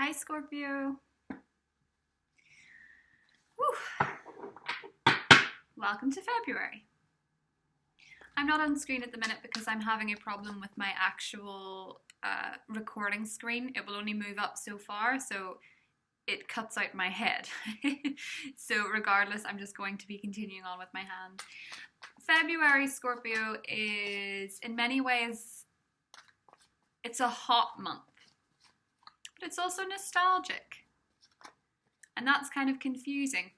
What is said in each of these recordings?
Hi, Scorpio. Whew. Welcome to February. I'm not on screen at the minute because I'm having a problem with my actual recording screen. It will only move up so far, so it cuts out my head. So regardless, I'm just going to be continuing on with my hand. February, Scorpio, is in many ways, it's a hot month. But it's also nostalgic. And that's kind of confusing.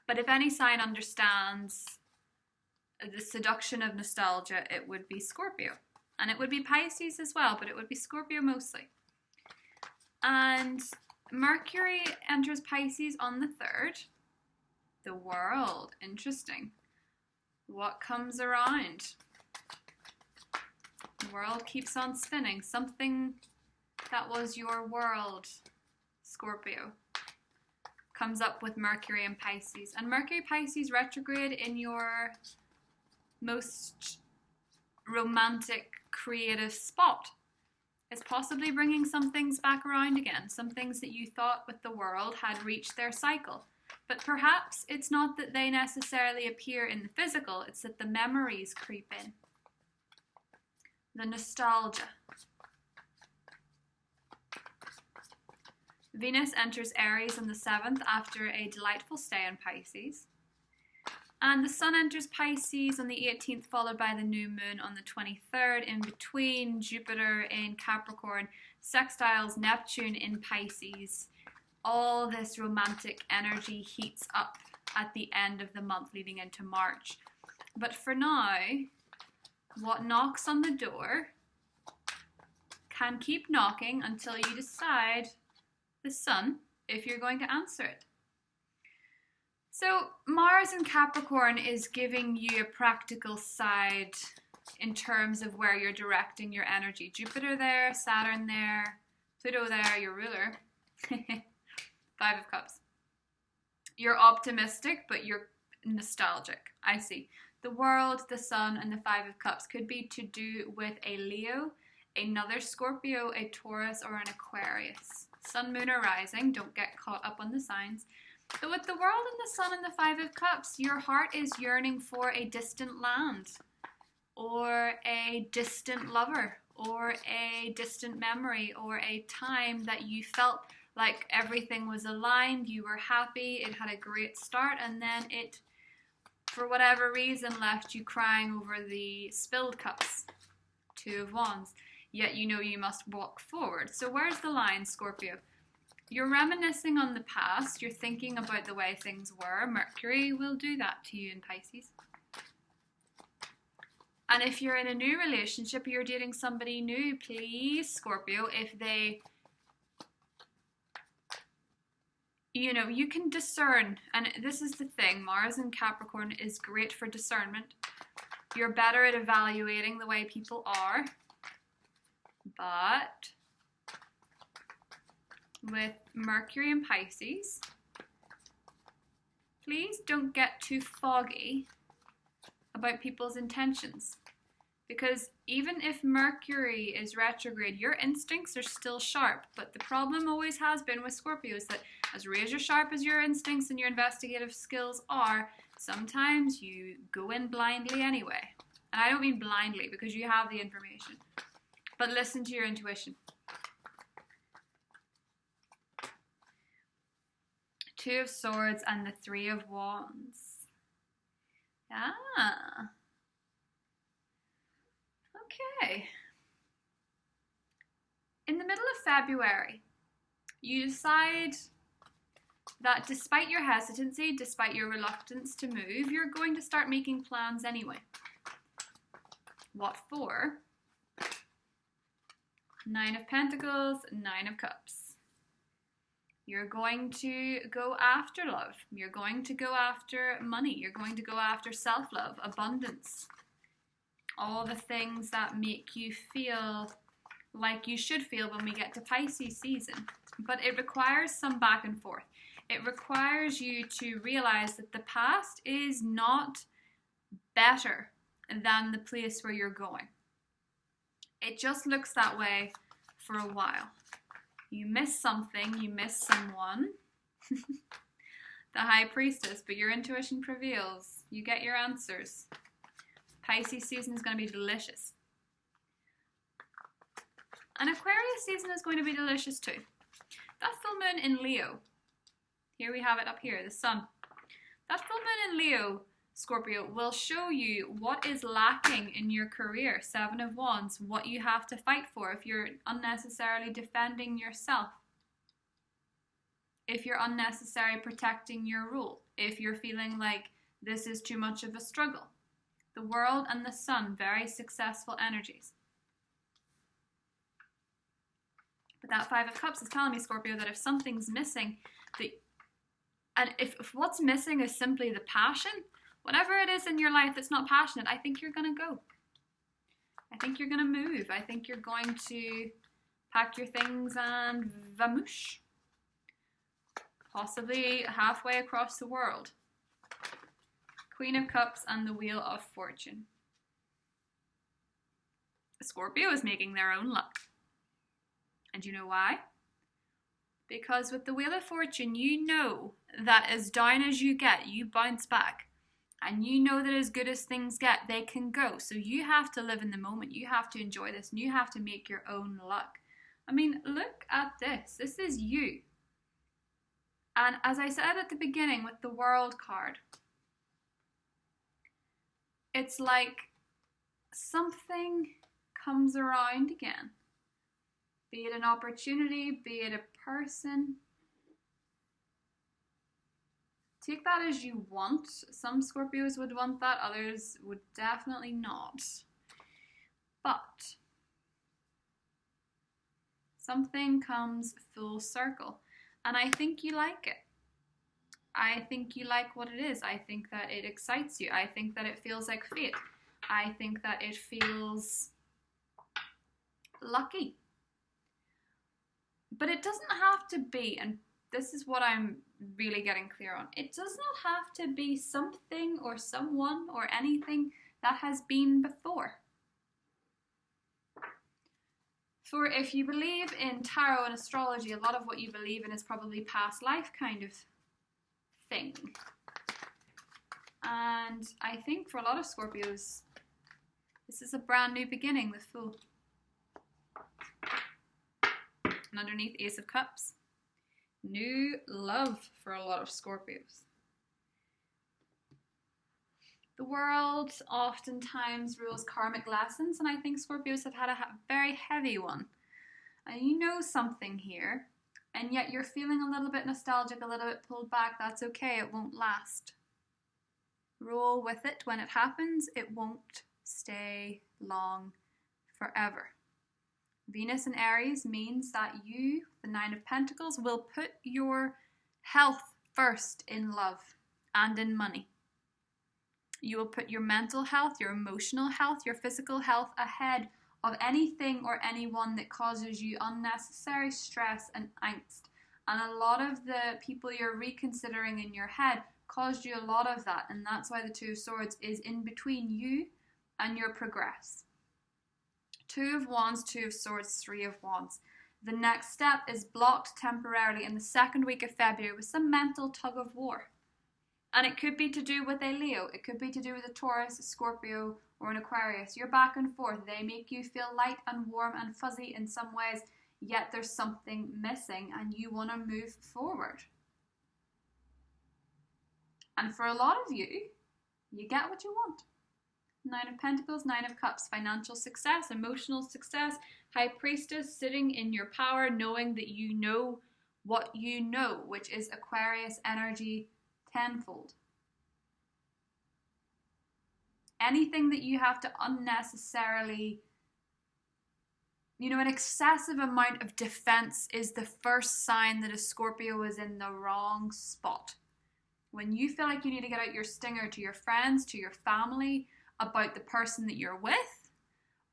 But if any sign understands the seduction of nostalgia, it would be Scorpio. And it would be Pisces as well, but it would be Scorpio mostly. And Mercury enters Pisces on the 3rd. The world. Interesting. What comes around? The world keeps on spinning. Something that was your world, Scorpio, comes up with Mercury and Pisces. And Mercury Pisces retrograde in your most romantic, creative spot is possibly bringing some things back around again. Some things that you thought with the world had reached their cycle. But perhaps it's not that they necessarily appear in the physical, it's that the memories creep in. The nostalgia. Venus enters Aries on the 7th after a delightful stay in Pisces. And the Sun enters Pisces on the 18th, followed by the new moon on the 23rd. In between, Jupiter in Capricorn sextiles Neptune in Pisces. All this romantic energy heats up at the end of the month leading into March. But for now, what knocks on the door can keep knocking until you decide the Sun if you're going to answer it. So Mars in Capricorn is giving you a practical side in terms of where you're directing your energy. Jupiter there, Saturn there, Pluto there, your ruler. 5 of Cups. You're optimistic, but you're nostalgic. I see. The world, the Sun, and the 5 of Cups could be to do with a Leo, another Scorpio, a Taurus, or an Aquarius. Sun, Moon, or Rising. Don't get caught up on the signs. But with the world and the Sun and the 5 of Cups, your heart is yearning for a distant land, or a distant lover, or a distant memory, or a time that you felt like everything was aligned, you were happy, it had a great start, and then it, for whatever reason, left you crying over the spilled cups. 2 of Wands. Yet you know you must walk forward. So where's the line, Scorpio? You're reminiscing on the past. You're thinking about the way things were. Mercury will do that to you in Pisces. And if you're in a new relationship, you're dating somebody new, please, Scorpio, if they, you can discern. And this is the thing. Mars in Capricorn is great for discernment. You're better at evaluating the way people are. But with Mercury and Pisces, please don't get too foggy about people's intentions. Because even if Mercury is retrograde, your instincts are still sharp. But the problem always has been with Scorpio is that as razor sharp as your instincts and your investigative skills are, sometimes you go in blindly anyway. And I don't mean blindly because you have the information. But listen to your intuition. 2 of Swords and the 3 of Wands. Ah. Okay. In the middle of February, you decide that despite your hesitancy, despite your reluctance to move, you're going to start making plans anyway. What for? 9 of Pentacles, 9 of Cups. You're going to go after love. You're going to go after money. You're going to go after self-love, abundance. All the things that make you feel like you should feel when we get to Pisces season. But it requires some back and forth. It requires you to realize that the past is not better than the place where you're going. It just looks that way for a while. You miss something, you miss someone. The High Priestess, but your intuition prevails. You get your answers. Pisces season is going to be delicious. And Aquarius season is going to be delicious too. That full moon in Leo. Here we have it up here, the sun. That full moon in Leo, Scorpio, will show you what is lacking in your career. 7 of Wands, what you have to fight for if you're unnecessarily defending yourself. If you're unnecessarily protecting your rule. If you're feeling like this is too much of a struggle. The world and the sun, very successful energies. But that 5 of Cups is telling me, Scorpio, that if something's missing, and if what's missing is simply the passion, whatever it is in your life that's not passionate, I think you're going to go. I think you're going to move. I think you're going to pack your things and vamoosh. Possibly halfway across the world. Queen of Cups and the Wheel of Fortune. Scorpio is making their own luck. And you know why? Because with the Wheel of Fortune, you know that as down as you get, you bounce back. And you know that as good as things get, they can go. So you have to live in the moment. You have to enjoy this. And you have to make your own luck. I mean, look at this. This is you. And as I said at the beginning with the World card, it's like something comes around again. Be it an opportunity, be it a person. Take that as you want. Some Scorpios would want that, others would definitely not. But something comes full circle. And I think you like it. I think you like what it is. I think that it excites you. I think that it feels like fate. I think that it feels lucky. But it doesn't have to be, and this is what I'm really getting clear on, it does not have to be something or someone or anything that has been before. For if you believe in tarot and astrology, a lot of what you believe in is probably past life kind of thing. And I think for a lot of Scorpios, this is a brand new beginning, the Fool. And underneath, Ace of Cups. New love for a lot of Scorpios. The world oftentimes rules karmic lessons, and I think Scorpios have had a very heavy one. And you know something here, and yet you're feeling a little bit nostalgic, a little bit pulled back. That's okay, it won't last. Roll with it. When it happens, it won't stay long forever. Venus in Aries means that you, the 9 of Pentacles, will put your health first in love and in money. You will put your mental health, your emotional health, your physical health ahead of anything or anyone that causes you unnecessary stress and angst. And a lot of the people you're reconsidering in your head caused you a lot of that. And that's why the 2 of Swords is in between you and your progress. 2 of Wands, 2 of Swords, 3 of Wands. The next step is blocked temporarily in the 2nd week of February with some mental tug of war. And it could be to do with a Leo. It could be to do with a Taurus, a Scorpio, or an Aquarius. You're back and forth. They make you feel light and warm and fuzzy in some ways, yet there's something missing and you want to move forward. And for a lot of you, you get what you want. 9 of Pentacles, 9 of Cups, financial success, emotional success, High Priestess, sitting in your power, knowing that you know what you know, which is Aquarius energy tenfold. Anything that you have to unnecessarily, an excessive amount of defense is the first sign that a Scorpio is in the wrong spot. When you feel like you need to get out your stinger to your friends, to your family, about the person that you're with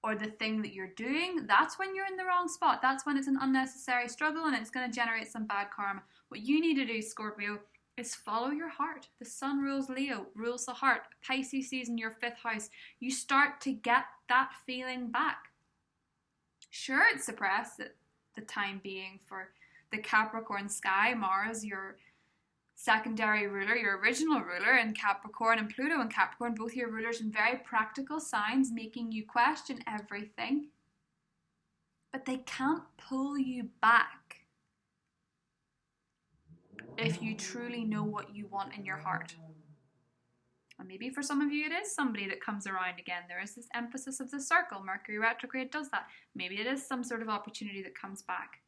or the thing that you're doing, that's when you're in the wrong spot. That's when it's an unnecessary struggle and it's going to generate some bad karma. What you need to do, Scorpio, is follow your heart. The sun rules Leo, rules the heart. Pisces season, your 5th house. You start to get that feeling back. Sure, it's suppressed. the time being for the Capricorn sky. Mars, your secondary ruler, your original ruler, and Capricorn, and Pluto and Capricorn, both your rulers in very practical signs, making you question everything. But they can't pull you back if you truly know what you want in your heart. And maybe for some of you it is somebody that comes around again. There is this emphasis of the circle. Mercury retrograde does that. Maybe it is some sort of opportunity that comes back.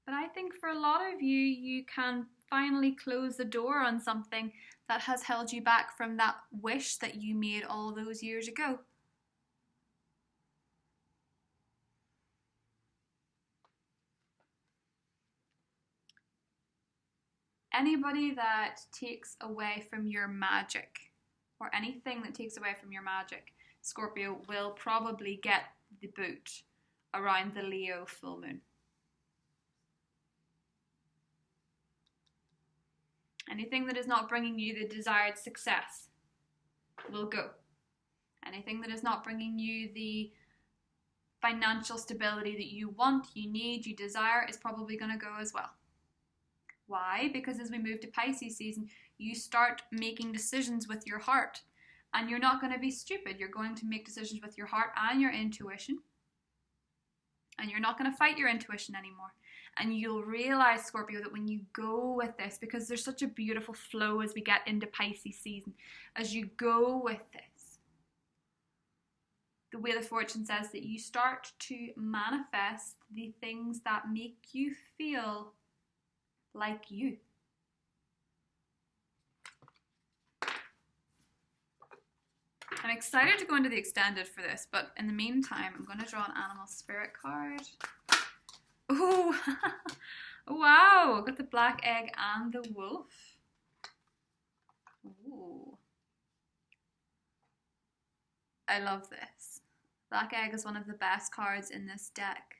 But I think for a lot of you, you can finally close the door on something that has held you back from that wish that you made all those years ago. Anybody that takes away from your magic, or anything that takes away from your magic, Scorpio, will probably get the boot around the Leo full moon. Anything that is not bringing you the desired success will go. Anything that is not bringing you the financial stability that you want, you need, you desire, is probably going to go as well. Why? Because as we move to Pisces season, you start making decisions with your heart. And you're not going to be stupid. You're going to make decisions with your heart and your intuition. And you're not going to fight your intuition anymore. And you'll realize, Scorpio, that when you go with this, because there's such a beautiful flow as we get into Pisces season, as you go with this, the Wheel of Fortune says that you start to manifest the things that make you feel like you. I'm excited to go into the extended for this, but in the meantime, I'm going to draw an animal spirit card. Oh, wow, I've got the black egg and the wolf. Ooh. I love this. Black egg is one of the best cards in this deck.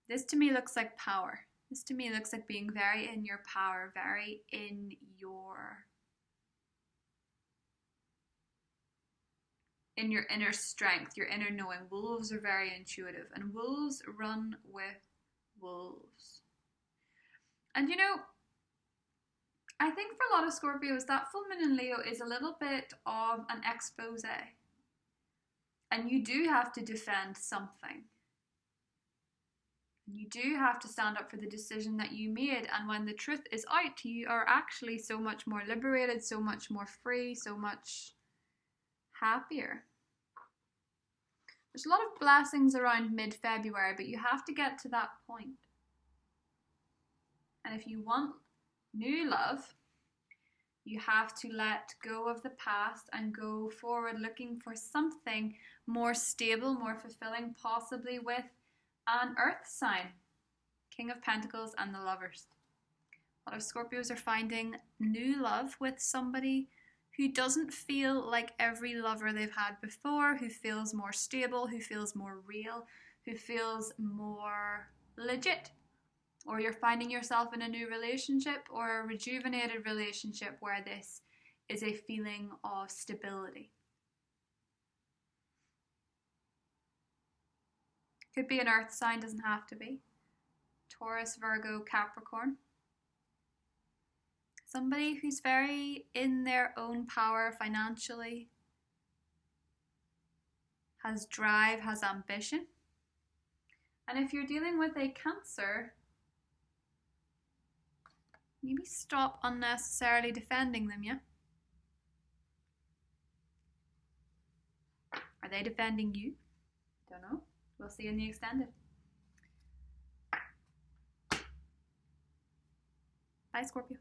This to me looks like power. This to me looks like being very in your power, very in your inner strength, your inner knowing. Wolves are very intuitive, and wolves run with wolves. And you know, I think for a lot of Scorpios, that full moon in Leo is a little bit of an expose. And you do have to defend something. You do have to stand up for the decision that you made. And when the truth is out, you are actually so much more liberated, so much more free, so much happier. There's a lot of blessings around mid-February, but you have to get to that point. And if you want new love, you have to let go of the past and go forward looking for something more stable, more fulfilling, possibly with an earth sign. King of Pentacles and the Lovers. A lot of Scorpios are finding new love with somebody who doesn't feel like every lover they've had before, who feels more stable, who feels more real, who feels more legit. Or you're finding yourself in a new relationship or a rejuvenated relationship where this is a feeling of stability. Could be an earth sign, doesn't have to be. Taurus, Virgo, Capricorn. Somebody who's very in their own power financially, has drive, has ambition. And if you're dealing with a Cancer, maybe stop unnecessarily defending them, yeah? Are they defending you? Don't know. We'll see in the extended. Bye, Scorpio.